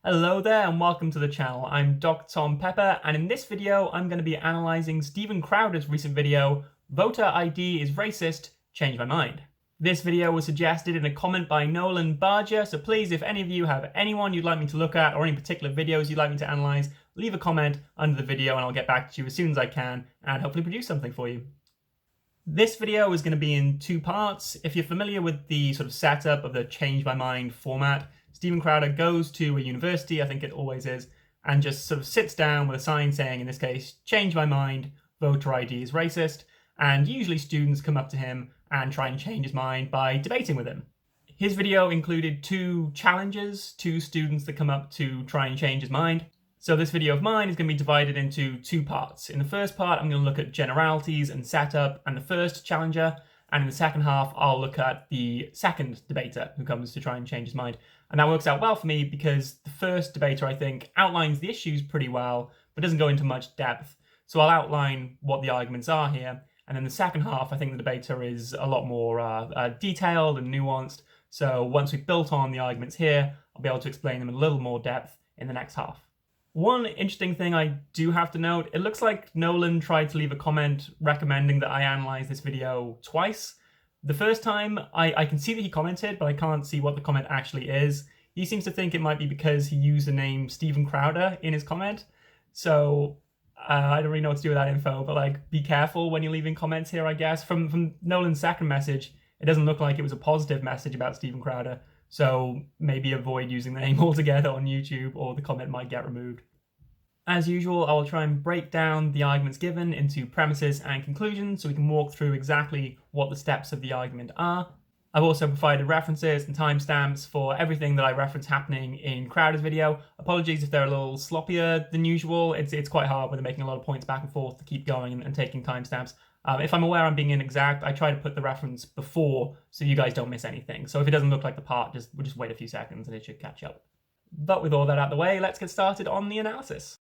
Hello there and welcome to the channel. I'm Dr. Tom Pepper, and in this video I'm going to be analysing Steven Crowder's recent video, Voter ID is Racist, Change My Mind. This video was suggested in a comment by Nolan Barger, so please, if any of you have anyone you'd like me to look at or any particular videos you'd like me to analyse, leave a comment under the video and I'll get back to you as soon as I can and hopefully produce something for you. This video is going to be in two parts. If you're familiar with the sort of setup of the Change My Mind format, Steven Crowder goes to a university, I think it always is, and just sort of sits down with a sign saying, in this case, change my mind, voter ID is racist, and usually students come up to him and try and change his mind by debating with him. His video included two challenges, two students that come up to try and change his mind. So this video of mine is going to be divided into two parts. In the first part, I'm going to look at generalities and setup and the first challenger, and in the second half, I'll look at the second debater who comes to try and change his mind. And that works out well for me because the first debater, I think, outlines the issues pretty well, but doesn't go into much depth. So I'll outline what the arguments are here. And then the second half, I think the debater is a lot more detailed and nuanced. So once we've built on the arguments here, I'll be able to explain them in a little more depth in the next half. One interesting thing I do have to note, it looks like Nolan tried to leave a comment recommending that I analyze this video twice. The first time, I can see that he commented, but I can't see what the comment actually is. He seems to think it might be because he used the name Steven Crowder in his comment. So I don't really know what to do with that info, but like, be careful when you're leaving comments here, I guess. From Nolan's second message, it doesn't look like it was a positive message about Steven Crowder. So maybe avoid using the name altogether on YouTube or the comment might get removed. As usual, I will try and break down the arguments given into premises and conclusions so we can walk through exactly what the steps of the argument are. I've also provided references and timestamps for everything that I reference happening in Crowder's video. Apologies if they're a little sloppier than usual. It's quite hard when they're making a lot of points back and forth to keep going and taking timestamps. If I'm aware I'm being inexact, I try to put the reference before so you guys don't miss anything. So if it doesn't look like the part, we'll just wait a few seconds and it should catch up. But with all that out of the way, let's get started on the analysis.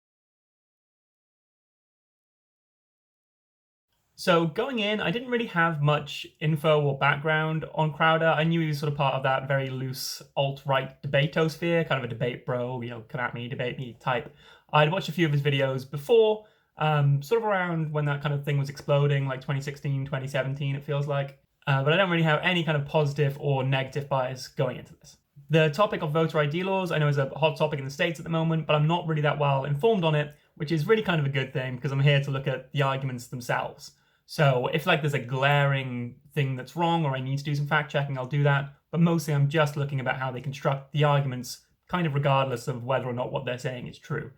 So going in, I didn't really have much info or background on Crowder. I knew he was sort of part of that very loose alt-right debatosphere, kind of a debate bro, come at me, debate me type. I'd watched a few of his videos before, sort of around when that kind of thing was exploding, like 2016, 2017, it feels like. But I don't really have any kind of positive or negative bias going into this. The topic of voter ID laws I know is a hot topic in the States at the moment, but I'm not really that well informed on it, which is really kind of a good thing because I'm here to look at the arguments themselves. So if like there's a glaring thing that's wrong or I need to do some fact checking, I'll do that. But mostly I'm just looking about how they construct the arguments, kind of regardless of whether or not what they're saying is true.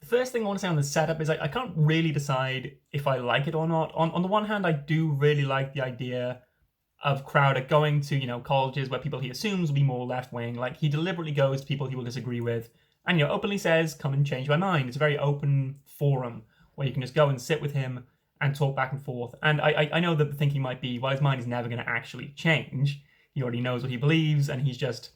The first thing I want to say on the setup is I can't really decide if I like it or not. On the one hand, I do really like the idea of Crowder going to, colleges where people he assumes will be more left-wing. Like he deliberately goes to people he will disagree with and, openly says, come and change my mind. It's a very open forum where you can just go and sit with him and talk back and forth. And I know that the thinking might be, well, his mind is never going to actually change. He already knows what he believes, and he's just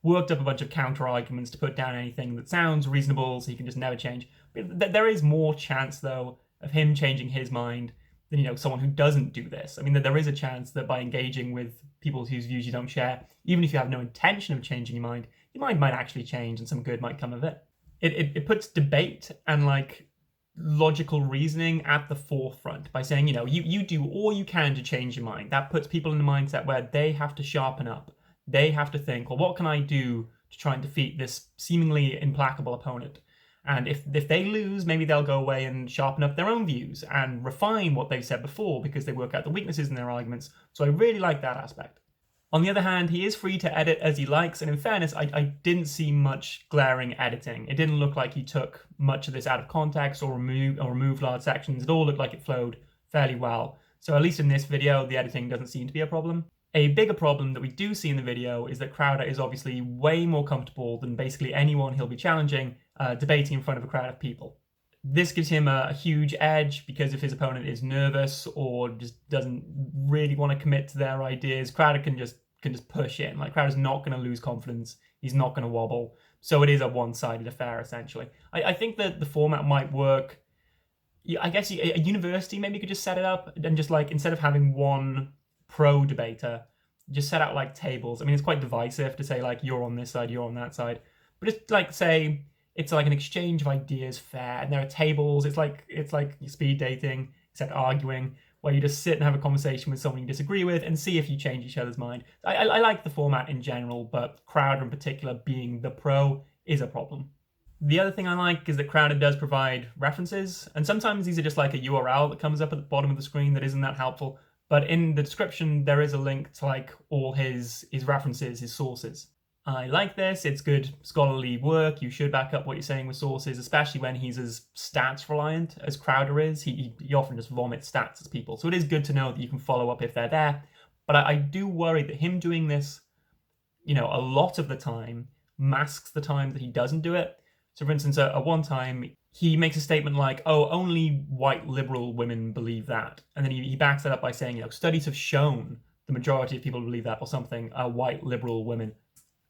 worked up a bunch of counter-arguments to put down anything that sounds reasonable, so he can just never change. But there is more chance, though, of him changing his mind than, someone who doesn't do this. I mean, there is a chance that by engaging with people whose views you don't share, even if you have no intention of changing your mind might actually change and some good might come of it. It puts debate and, logical reasoning at the forefront by saying, you do all you can to change your mind. That puts people in a mindset where they have to sharpen up. They have to think, well, what can I do to try and defeat this seemingly implacable opponent? And if they lose, maybe they'll go away and sharpen up their own views and refine what they've said before because they work out the weaknesses in their arguments. So I really like that aspect. On the other hand, he is free to edit as he likes, and in fairness, I didn't see much glaring editing. It didn't look like he took much of this out of context or removed large sections. It all looked like it flowed fairly well. So at least in this video, the editing doesn't seem to be a problem. A bigger problem that we do see in the video is that Crowder is obviously way more comfortable than basically anyone he'll be challenging, debating in front of a crowd of people. This gives him a huge edge because if his opponent is nervous or just doesn't really want to commit to their ideas, Crowder can just push in. Like Crowder's not going to lose confidence. He's not going to wobble. So it is a one-sided affair, essentially. I think that the format might work. I guess a university maybe could just set it up and just instead of having one pro debater, just set out tables. I mean, it's quite divisive to say you're on this side, you're on that side. But just like say it's like an exchange of ideas fair, and there are tables. It's like speed dating, except arguing, where you just sit and have a conversation with someone you disagree with and see if you change each other's mind. I like the format in general, but Crowder in particular being the pro is a problem. The other thing I like is that Crowder does provide references, and sometimes these are just like a URL that comes up at the bottom of the screen that isn't that helpful. But in the description, there is a link to like all his references, his sources. I like this. It's good scholarly work. You should back up what you're saying with sources, especially when he's as stats reliant as Crowder is. He often just vomits stats at people. So it is good to know that you can follow up if they're there. But I do worry that him doing this, a lot of the time masks the time that he doesn't do it. So for instance, at one time, he makes a statement like, oh, only white liberal women believe that. And then he backs that up by saying, studies have shown the majority of people who believe that or something are white liberal women.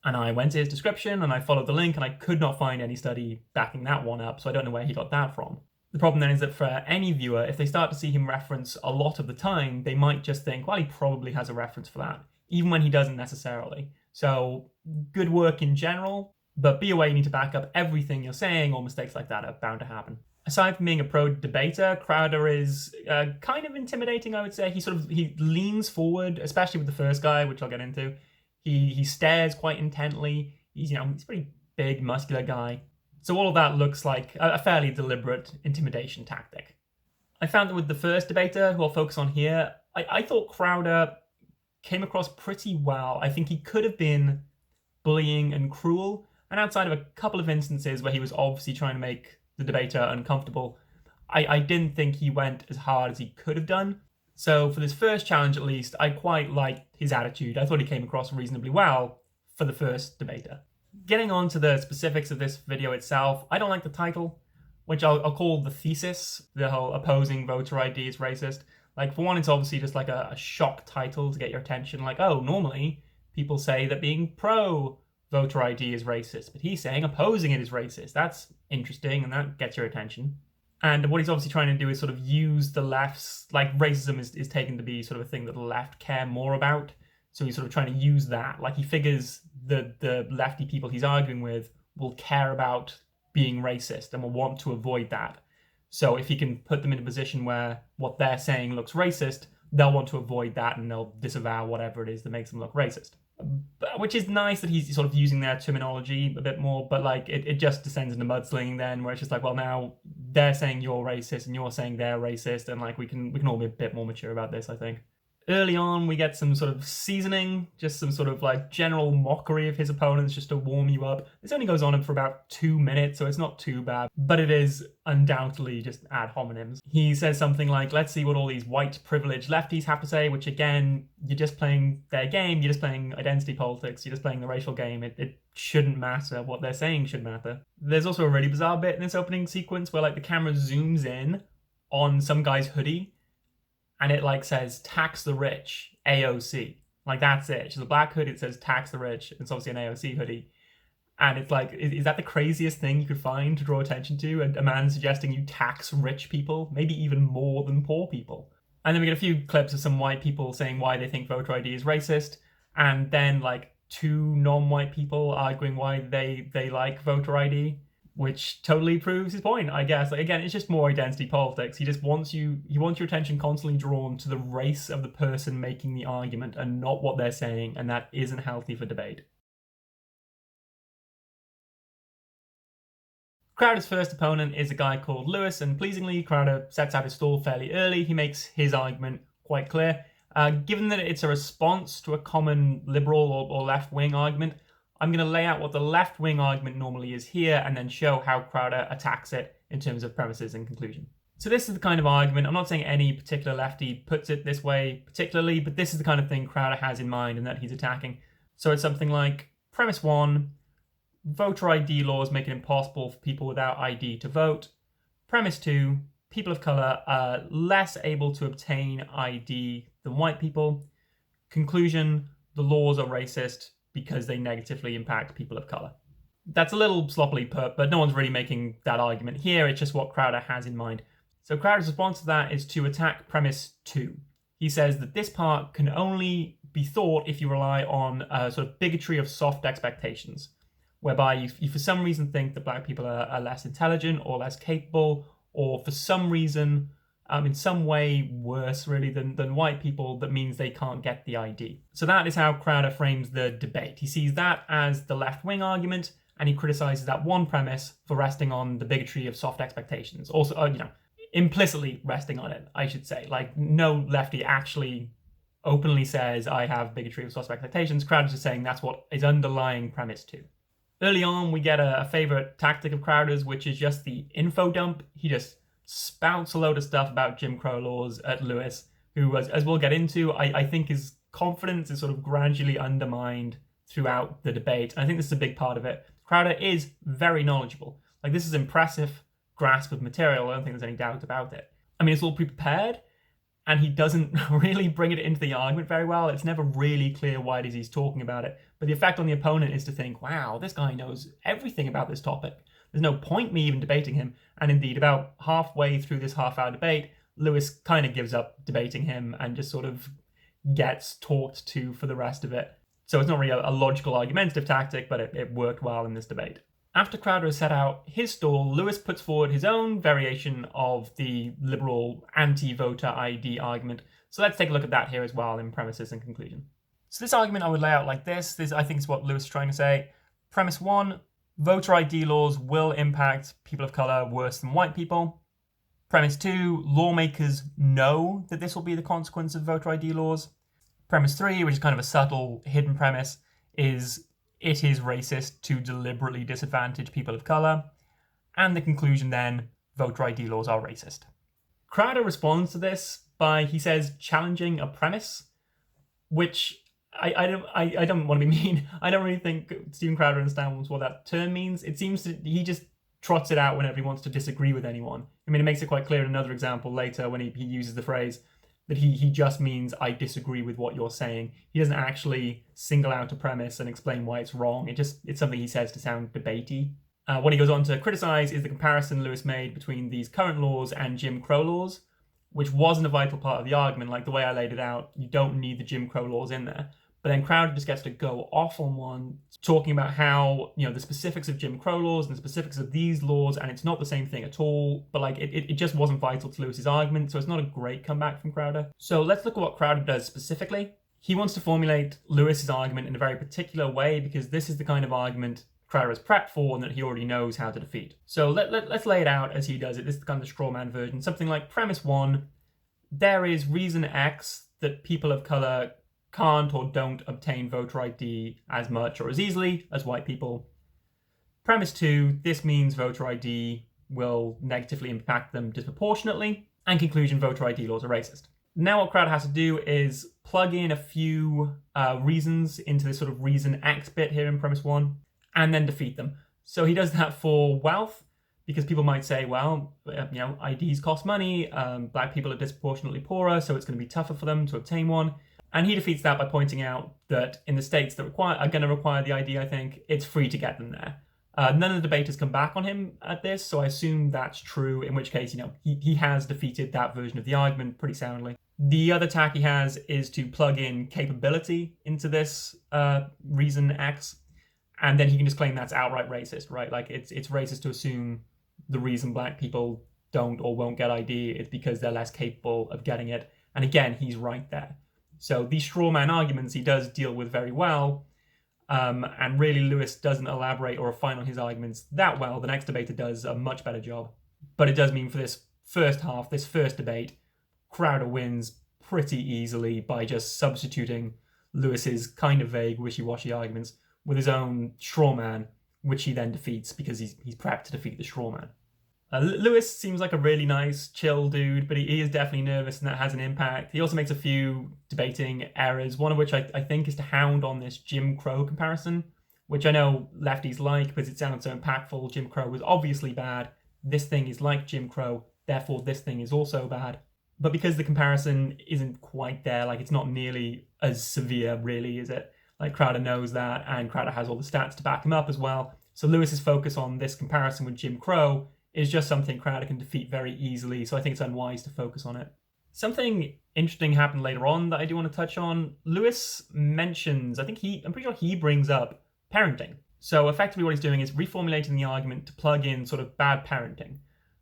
And I went to his description and I followed the link and I could not find any study backing that one up. So I don't know where he got that from. The problem then is that for any viewer, if they start to see him reference a lot of the time, they might just think, well, he probably has a reference for that, even when he doesn't necessarily. So good work in general, but be aware you need to back up everything you're saying, or mistakes like that are bound to happen. Aside from being a pro debater, Crowder is kind of intimidating, I would say. He leans forward, especially with the first guy, which I'll get into. He stares quite intently. He's a pretty big, muscular guy. So all of that looks like a fairly deliberate intimidation tactic. I found that with the first debater, who I'll focus on here, I thought Crowder came across pretty well. I think he could have been bullying and cruel, and outside of a couple of instances where he was obviously trying to make the debater uncomfortable, I didn't think he went as hard as he could have done. So for this first challenge at least, I quite liked his attitude. I thought he came across reasonably well for the first debater. Getting on to the specifics of this video itself, I don't like the title, which I'll call the thesis, the whole opposing voter ID is racist. Like, for one, it's obviously just like a shock title to get your attention. Like, oh, normally people say that being pro voter ID is racist, but he's saying opposing it is racist. That's interesting, and that gets your attention. And what he's obviously trying to do is sort of use the left's, like, racism is taken to be sort of a thing that the left care more about. So he's sort of trying to use that. Like, he figures the lefty people he's arguing with will care about being racist and will want to avoid that. So if he can put them in a position where what they're saying looks racist, they'll want to avoid that and they'll disavow whatever it is that makes them look racist. Which is nice that he's sort of using their terminology a bit more, but like it just descends into mudslinging then, where it's just like, well, now they're saying you're racist and you're saying they're racist, and like we can all be a bit more mature about this, I think. Early on, we get some sort of seasoning, just some sort of like general mockery of his opponents just to warm you up. This only goes on for about 2 minutes, so it's not too bad, but it is undoubtedly just ad hominems. He says something like, let's see what all these white privileged lefties have to say, which again, you're just playing their game, you're just playing identity politics, you're just playing the racial game. It shouldn't matter. What they're saying should matter. There's also a really bizarre bit in this opening sequence where like the camera zooms in on some guy's hoodie, and it like says tax the rich, AOC. Like that's it. It's a black hoodie, it says tax the rich. It's obviously an AOC hoodie. And it's like, is that the craziest thing you could find to draw attention to? A man suggesting you tax rich people, maybe even more than poor people. And then we get a few clips of some white people saying why they think voter ID is racist. And then like 2 non-white people arguing why they like voter ID, which totally proves his point, I guess. Like, again, it's just more identity politics. He just wants your attention constantly drawn to the race of the person making the argument and not what they're saying, and that isn't healthy for debate. Crowder's first opponent is a guy called Lewis, and pleasingly, Crowder sets out his stall fairly early. He makes his argument quite clear. Given that it's a response to a common liberal or left-wing argument, I'm going to lay out what the left-wing argument normally is here and then show how Crowder attacks it in terms of premises and conclusion. So this is the kind of argument, I'm not saying any particular lefty puts it this way particularly, but this is the kind of thing Crowder has in mind and that he's attacking. So it's something like, premise 1, voter ID laws make it impossible for people without ID to vote. Premise 2, people of colour are less able to obtain ID than white people. Conclusion, the laws are racist because they negatively impact people of colour. That's a little sloppily put, but no one's really making that argument here. It's just what Crowder has in mind. So Crowder's response to that is to attack premise 2. He says that this part can only be thought if you rely on a sort of bigotry of soft expectations. whereby you for some reason think that black people are less intelligent or less capable, or for some reason, in some way worse really than white people, that means they can't get the ID. So that is how Crowder frames the debate. He sees that as the left-wing argument, and he criticizes that one premise for resting on the bigotry of soft expectations. Also, implicitly resting on it, I should say. Like, no lefty actually openly says, I have bigotry of soft expectations. Crowder's just saying that's what is underlying premise 2. Early on, we get a favorite tactic of Crowder's, which is just the info dump. He just spouts a load of stuff about Jim Crow laws at Lewis, who, as we'll get into, I think his confidence is sort of gradually undermined throughout the debate. And I think this is a big part of it. Crowder is very knowledgeable. Like, this is impressive grasp of material. I don't think there's any doubt about it. I mean, it's all prepared, and he doesn't really bring it into the argument very well. It's never really clear why it is he's talking about it. But the effect on the opponent is to think, wow, this guy knows everything about this topic. There's no point me even debating him. And indeed, about halfway through this half-hour debate, Lewis kind of gives up debating him and just sort of gets talked to for the rest of it. So it's not really a logical argumentative tactic, but it worked well in this debate. After Crowder has set out his stall, Lewis puts forward his own variation of the liberal anti-voter ID argument. So let's take a look at that here as well in premises and conclusion. So this argument I would lay out like this. This, I think, is what Lewis is trying to say. Premise 1, voter ID laws will impact people of color worse than white people. Premise 2, lawmakers know that this will be the consequence of voter ID laws. Premise 3, which is kind of a subtle, hidden premise, is it is racist to deliberately disadvantage people of color. And the conclusion then, voter ID laws are racist. Crowder responds to this by, he says, challenging a premise, which I don't want to be mean. I don't really think Steven Crowder understands what that term means. It seems that he just trots it out whenever he wants to disagree with anyone. I mean, it makes it quite clear in another example later when he uses the phrase that he just means, I disagree with what you're saying. He doesn't actually single out a premise and explain why it's wrong. It's something he says to sound debatey. What he goes on to criticize is the comparison Lewis made between these current laws and Jim Crow laws, which wasn't a vital part of the argument. Like the way I laid it out, you don't need the Jim Crow laws in there. But then Crowder just gets to go off on one, talking about how, the specifics of Jim Crow laws and the specifics of these laws, and it's not the same thing at all, but like it just wasn't vital to Lewis's argument, so it's not a great comeback from Crowder. So let's look at what Crowder does specifically. He wants to formulate Lewis's argument in a very particular way, because this is the kind of argument Crowder has prepped for and that he already knows how to defeat. So let's lay it out as he does it. This is kind of the straw man version. Something like premise 1, there is reason X that people of color can't or don't obtain voter ID as much or as easily as white people. Premise 2, this means voter ID will negatively impact them disproportionately. And conclusion, voter ID laws are racist. Now what Crowder has to do is plug in a few reasons into this sort of reason X bit here in premise 1, and then defeat them. So he does that for wealth, because people might say, well, IDs cost money, black people are disproportionately poorer, so it's going to be tougher for them to obtain one. And he defeats that by pointing out that in the states that are going to require the ID, I think, it's free to get them there. None of the debaters come back on him at this, so I assume that's true, in which case, he has defeated that version of the argument pretty soundly. The other tack he has is to plug in capability into this reason X, and then he can just claim that's outright racist, right? Like, it's racist to assume the reason black people don't or won't get ID is because they're less capable of getting it. And again, he's right there. So these straw man arguments he does deal with very well, and really Lewis doesn't elaborate or refine on his arguments that well. The next debater does a much better job. But it does mean for this first half, this first debate, Crowder wins pretty easily by just substituting Lewis's kind of vague, wishy-washy arguments with his own straw man, which he then defeats because he's prepped to defeat the straw man. Lewis seems like a really nice, chill dude, but he is definitely nervous, and that has an impact. He also makes a few debating errors, one of which I think is to hound on this Jim Crow comparison, which I know lefties like because it sounds so impactful. Jim Crow was obviously bad. This thing is like Jim Crow, therefore this thing is also bad. But because the comparison isn't quite there, like it's not nearly as severe, really, is it? Like Crowder knows that, and Crowder has all the stats to back him up as well. So Lewis's focus on this comparison with Jim Crow is just something Crowder can defeat very easily, so I think it's unwise to focus on it. Something interesting happened later on that I do want to touch on. Lewis mentions, I'm pretty sure he brings up parenting. So effectively what he's doing is reformulating the argument to plug in sort of bad parenting.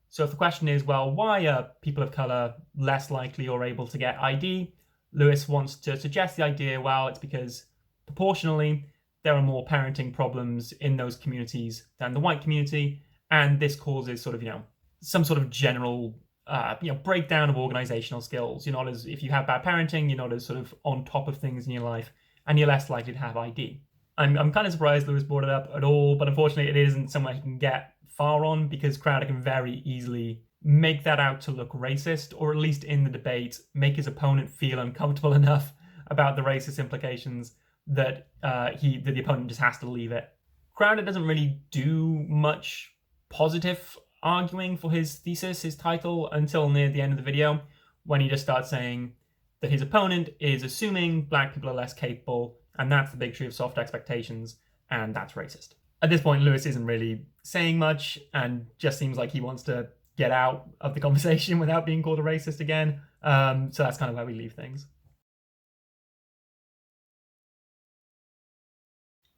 So if the question is, well, why are people of colour less likely or able to get ID? Lewis wants to suggest the idea, well, it's because proportionally there are more parenting problems in those communities than the white community, and this causes sort of, some sort of general breakdown of organizational skills. If you have bad parenting, you're not as sort of on top of things in your life, and you're less likely to have ID. I'm kind of surprised Lewis brought it up at all, but unfortunately it isn't somewhere he can get far on, because Crowder can very easily make that out to look racist, or at least in the debate make his opponent feel uncomfortable enough about the racist implications that the opponent just has to leave it. Crowder doesn't really do much positive arguing for his thesis, his title, until near the end of the video, when he just starts saying that his opponent is assuming black people are less capable, and that's the bigotry of soft expectations, and that's racist. At this point, Lewis isn't really saying much, and just seems like he wants to get out of the conversation without being called a racist again. So that's kind of where we leave things.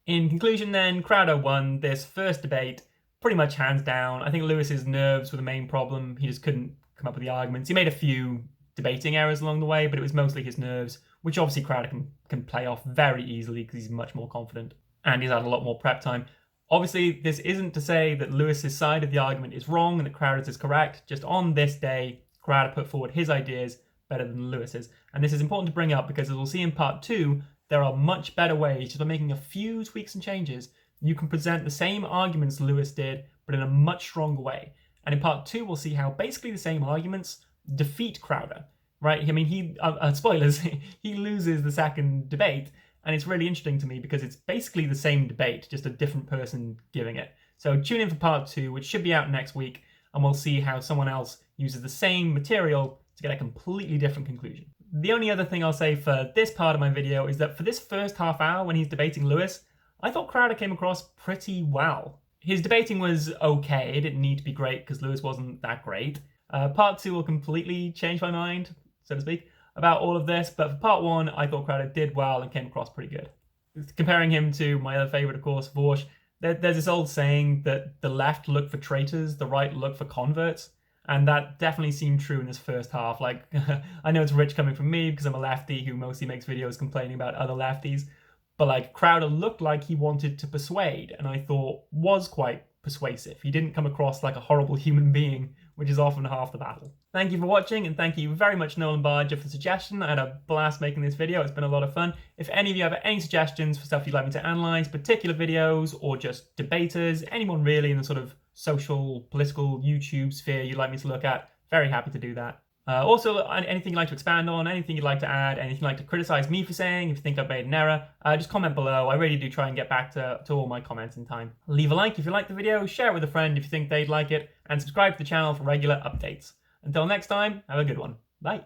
In conclusion then, Crowder won this first debate pretty much hands down. I think Lewis's nerves were the main problem. He just couldn't come up with the arguments. He made a few debating errors along the way, but it was mostly his nerves, which obviously Crowder can play off very easily because he's much more confident and he's had a lot more prep time. Obviously, this isn't to say that Lewis's side of the argument is wrong and that Crowder's is correct. Just on this day, Crowder put forward his ideas better than Lewis's. And this is important to bring up because, as we'll see in part 2, there are much better ways, just by making a few tweaks and changes, you can present the same arguments Lewis did, but in a much stronger way. And in part 2, we'll see how basically the same arguments defeat Crowder, right? I mean, spoilers, he loses the second debate, and it's really interesting to me because it's basically the same debate, just a different person giving it. So tune in for part 2, which should be out next week, and we'll see how someone else uses the same material to get a completely different conclusion. The only other thing I'll say for this part of my video is that for this first half hour when he's debating Lewis, I thought Crowder came across pretty well. His debating was okay, it didn't need to be great because Lewis wasn't that great. Part 2 will completely change my mind, so to speak, about all of this, but for part 1, I thought Crowder did well and came across pretty good. Comparing him to my other favourite, of course, Vaush, there's this old saying that the left look for traitors, the right look for converts, and that definitely seemed true in this first half. Like, I know it's rich coming from me because I'm a lefty who mostly makes videos complaining about other lefties, but like Crowder looked like he wanted to persuade, and I thought was quite persuasive. He didn't come across like a horrible human being, which is often half the battle. Thank you for watching, and thank you very much Nolan Barger for the suggestion. I had a blast making this video, it's been a lot of fun. If any of you have any suggestions for stuff you'd like me to analyse, particular videos, or just debaters, anyone really in the sort of social, political, YouTube sphere you'd like me to look at, very happy to do that. Also, anything you'd like to expand on, anything you'd like to add, anything you'd like to criticise me for saying, if you think I've made an error, just comment below. I really do try and get back to all my comments in time. Leave a like if you like the video, share it with a friend if you think they'd like it, and subscribe to the channel for regular updates. Until next time, have a good one. Bye.